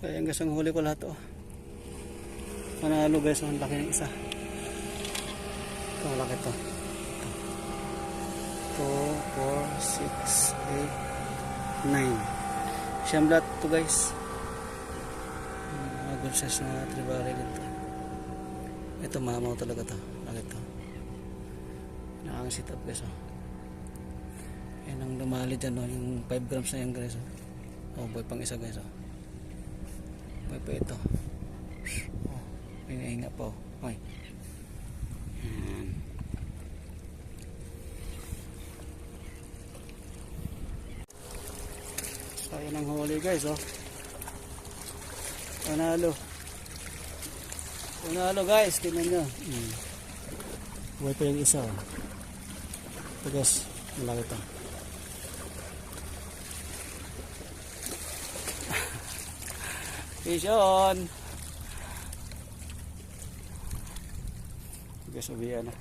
So ayan guys, ang huli ko lahat oh. Manalo guys, ang laki ng isa. Ito, malaki to. 2, 4, 6, 8, 9. Siyam lahat to guys. Mga good size na tribali dito. Ito mamaw talaga to. Laki to. Nakang-sit up guys oh. Yan ang lumali dyan oh. Yung 5 grams na yan guys oh. Oh boy pang isa guys oh. Boy pa ito. Oh, hinga pa oh. Oy. Yan. So yan ang huli guys oh. Panalo. Panalo guys, tingnan nyo. Buhay pa yung isa oh. Ito guys, malaki ito. Fish on. Guys, ubiyan na.